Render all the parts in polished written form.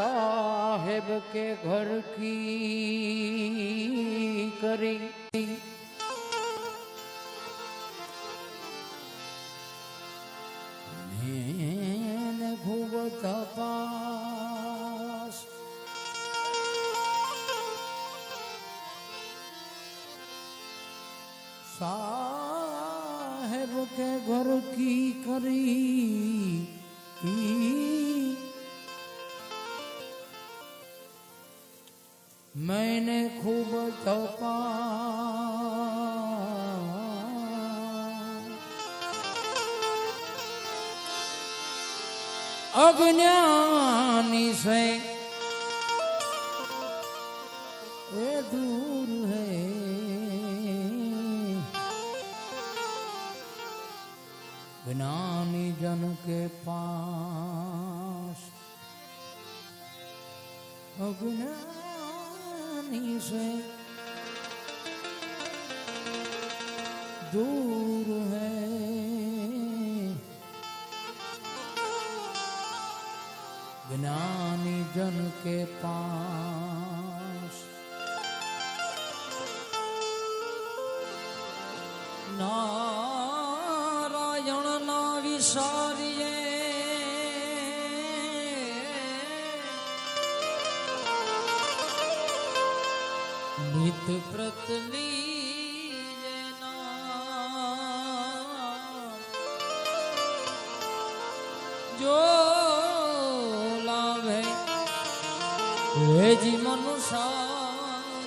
साहेब के घर की करी मैंने खूब तपास साहेब के घर की करी मैंने खूब तपा अज्ञानी से ये दूर है ज्ञानी जन के पास अज्ञानी से दूर है ज्ञानी जन के पास नारायण ना विसारिए नित प्रत लीजे नाम जो लावे वे जी मनुष्य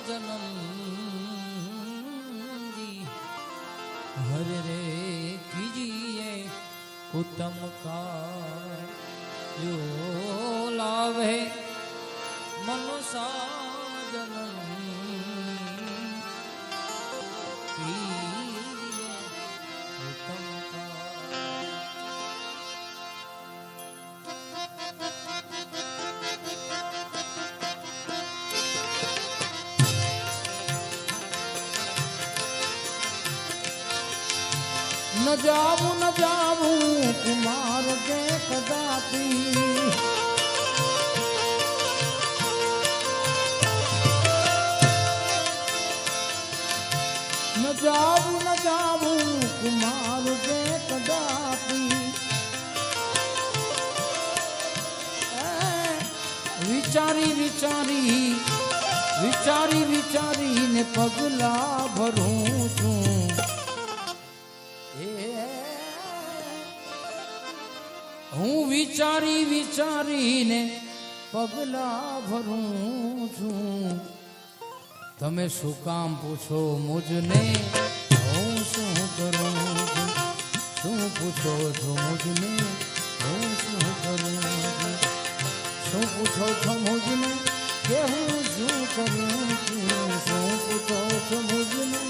जन्म जी हरे रे कीजिए उत्तम कार जो लावे मनुष्य जन्म कीजिए उत्तम कार न जाऊं कुमार के कदापि न जाऊं कुमार के कदापि विचारी ने पगला भरूं छूं હું વિચારીને પગલા ભરું છું તમે શું કામ પૂછો મુજને હું શું કરું છું શું પૂછો છો મુજને હું શું કરું છું શું પૂછો છો મુજને કે હું શું કરું છું શું પૂછો છો મુજને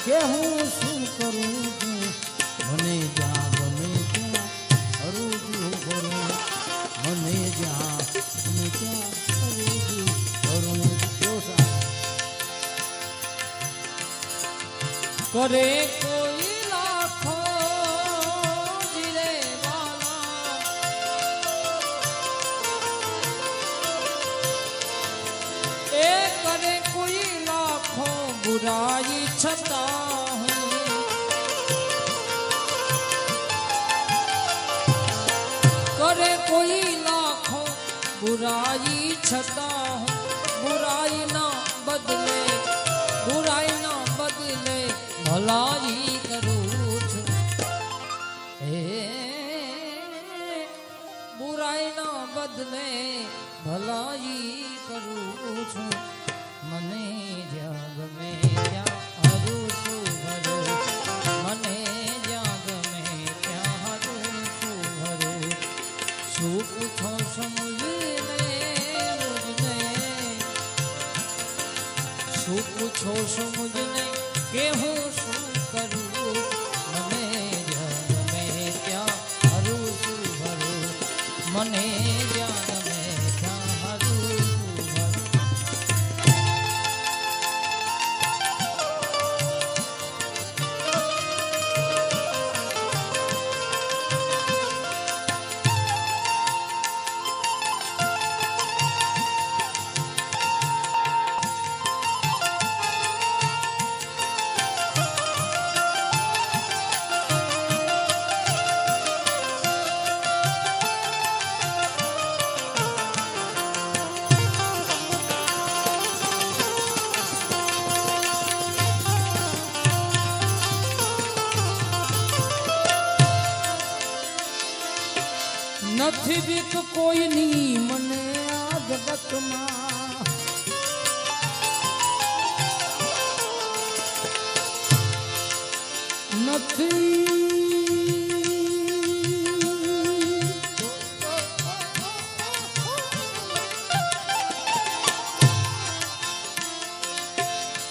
કે હું શું કરું છું મને જ્યાં ગમે ત્યાં અરુજુ કરું મને જ્યાં ગમે ત્યાં અરુજુ કરું કરે કોઈ લાખો જીરે વાલા એ કરે કોઈ લાખો બુરાઈ છતાં करे कोई लाखों बुराई छता बुराई ना बदले भलाई करूँ છું हे बुराई ना बदले भलाई करूँ છું મને જ્યાં ગમે ત્યાં હરું છું ભરું મને જ્યાં ગમે ત્યાં હરું છું ભરું શું પૂછો સમજને મુજને શું પૂછો સમજને કે હું શું કરું મને જ્યાં ગમે ત્યાં હરું છું ભરું મને જ્યાં ગમે ત્યાં હરું છું ભરું નથી બીક કોઈની મને આ જગતમાં નથી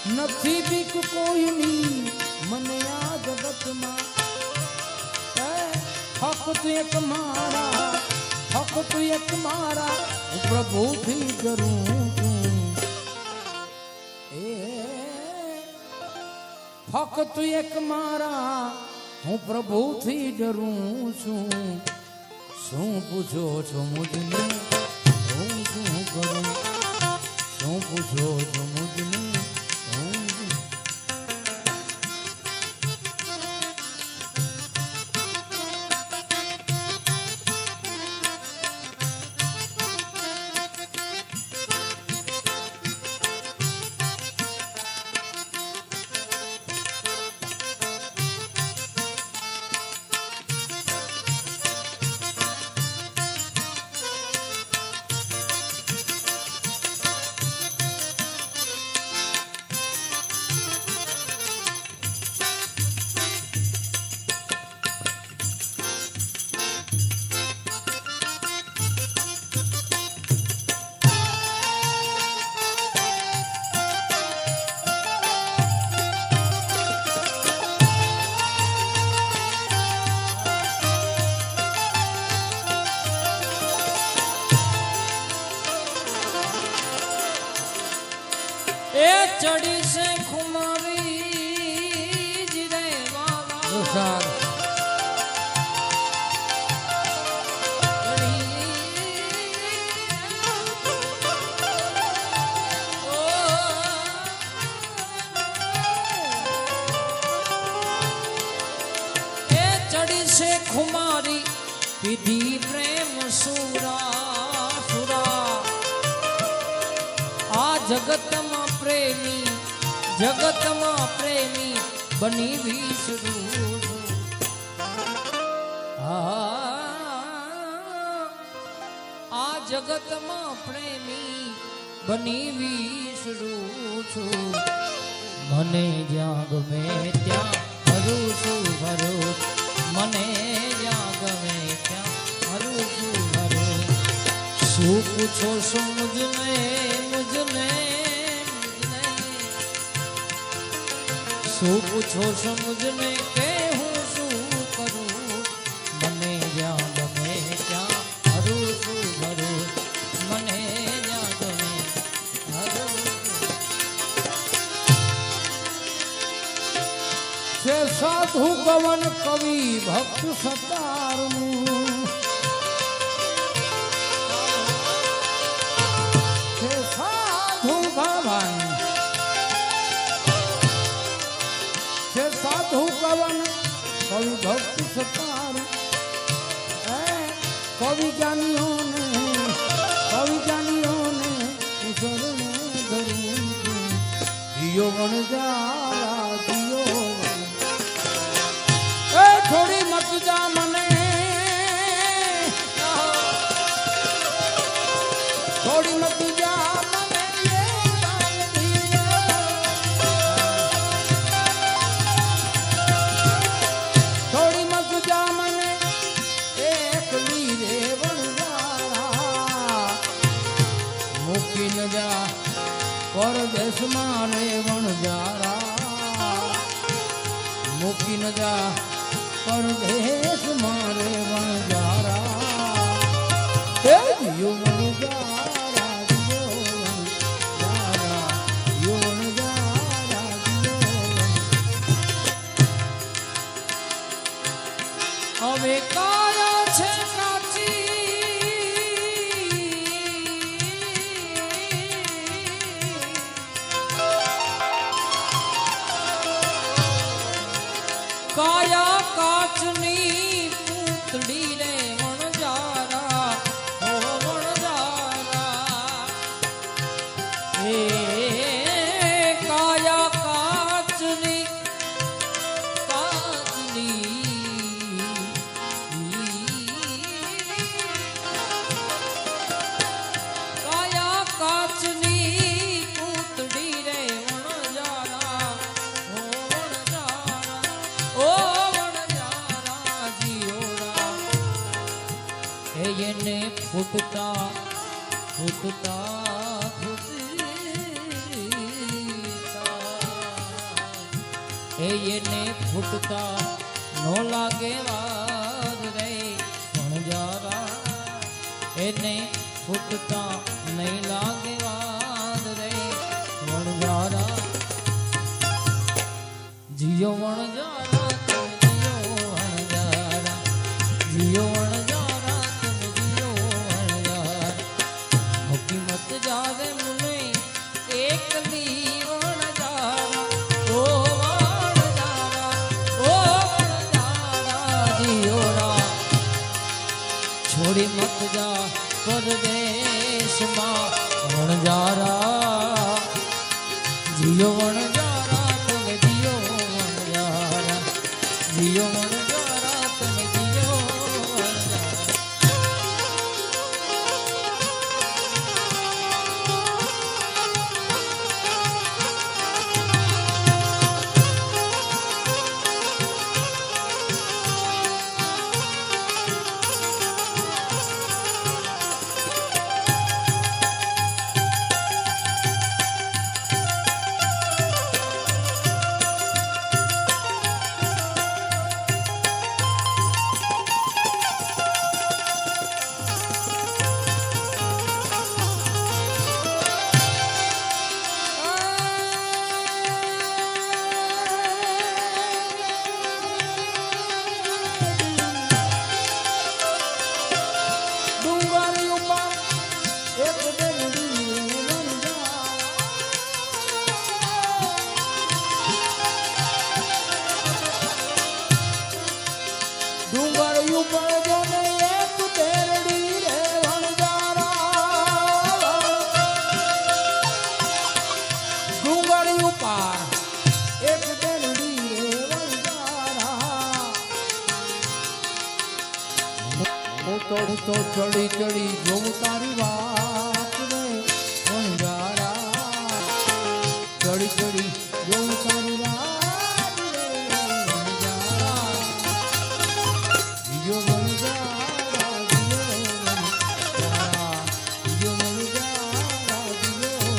નથી બીક કોઈની મને આ જગતમાં ફક્ત એક મારા ફક્ત એક મારા પ્રભુથી કરું છું ફક્ત એક મારા હું પ્રભુથી ડરું છું શું પૂછો છો મુજને હું શું કરું શું પૂછો છો મુજને ચડી છે ખુમારી જીરે વાવા એ ચડી છે ખુમારી પીધી પ્રેમ સુરા સુરા આ જગતમાં પ્રેમી જગતમાં પ્રેમી બની વિસરું આ જગતમાં પ્રેમી બની વિસરું છું મને જ્યાં ગમે ત્યાં હરું છું ભરું મને જ્યાં ગમે ત્યાં હરું છું ભરું શું પૂછો છો મુજને મુજને શું પૂછો છો મુજને કે હું શું કરું મને જ્યાં ગમે ત્યાં હરું છું ભરું મને જ્યાં ગમે હરું છે સાધુ ગવન કવિ ભક્ત સતારનું છે સાધુ ગવન સાધુ કવન કવિ ભક્ત સતારું કવિ જાનિયોને ઉસરને ધરું દિયો વણજારા દિયો એ થોડી મત જા મને થોડી મત જા પરદેશ મારે વણજારા મૂકી ન જા પરદેશ મારે વણજારા હે દિયો વણજારા દિયો વણજારા દિયો વણજારા દિયો હવે કાયા છે કાયા કાચની પૂતળી રે વણજારા હો વણજારા એ કાયા કાચની એને ફૂટતા ફૂટતા એને ફૂટતા નો લાગે વાર રે વણજારા એને ફૂટતા નહીં લાગે વાર રે વણજારા જીયો વણજારા તમે જીયો વણજારા જીયો વણજારા તમે જીયો વણજારા હકીમત જાવે મને એકલી વણજારા ઓ વણજારા ઓ વણજારા જીયોરા છોડી મત જા પરદેશમાં વણજારા જીયો વણજારા તમે જીયો વણજારા જીયો વણજારા તમે જીયો વણજારા તો ચડી ચડી જોઉં તારી વાત રે વણજારા ચડી ચડી જોઉં તારી વાત રે વણજારા જીયો વણજારા જીયો વણજારા જીયો વણજારા જીયો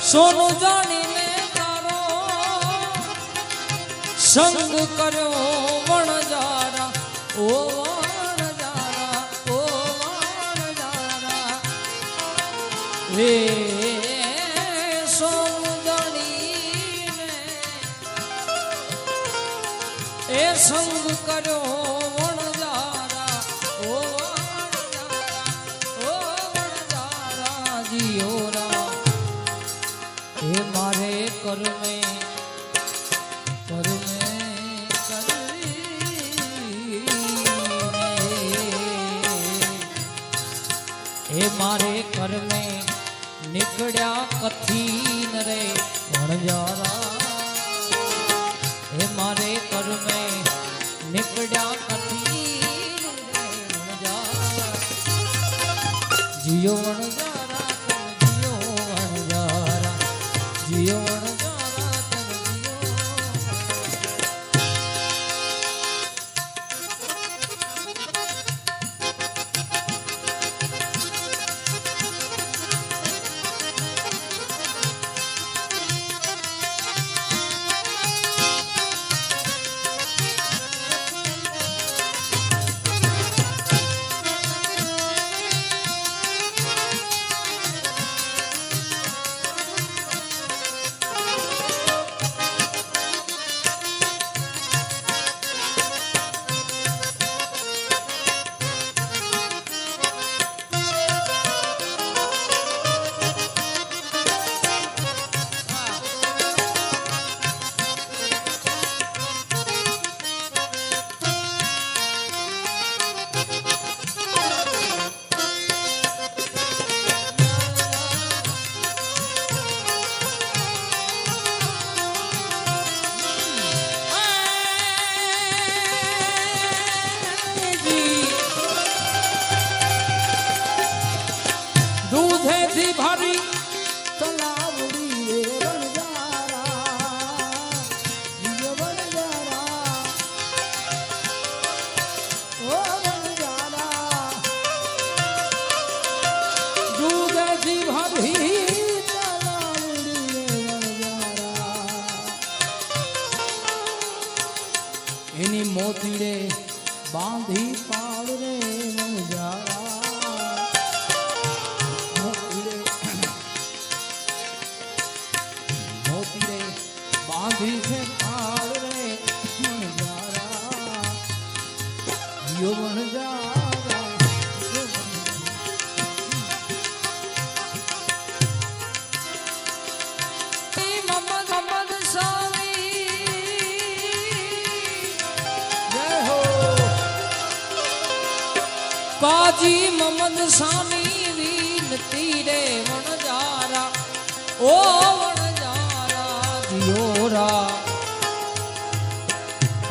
સોનું જાણીને તારો સંગ કર્યો વણજારા ઓ વણજારા ઓ વણજારા હે સોનું જાણીને એ સંગ કર્યો વણજારા ઓ વણજારા ઓ વણજારા જીયોરા હે મારે કરમે હે મારે કરમે નીકળ્યા કથી ન રે વણજારા હે મારે કરમે નીકળ્યા કથી ન રે વણજારા જીયો વણજારા જીયો વણજારા તમે જીયો થી ભારી તલાવડી રે વણજારા જીવ વણજારા ઓ વણજારા દૂધથી ભારી તલાવડી રે વણજારા એની મોતીડે બાંધી પાડ રે વણજારા મોતીડે બાંધી છે પાડ રે વણજારા જીવ વણજારા મમદ સ્વામી જય હો કાજી મમદ સ્વામી વિનતી રે વણજારા ઓ વણજારા દિયોરા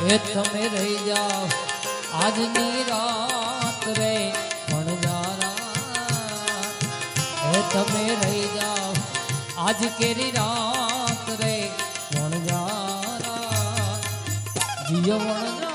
એ તમે રહી જાઓ આજની રાત રે વણજારા એ તમે રહી જાઓ આજ કેરી રાત રે વણજારા જીવ વણજારા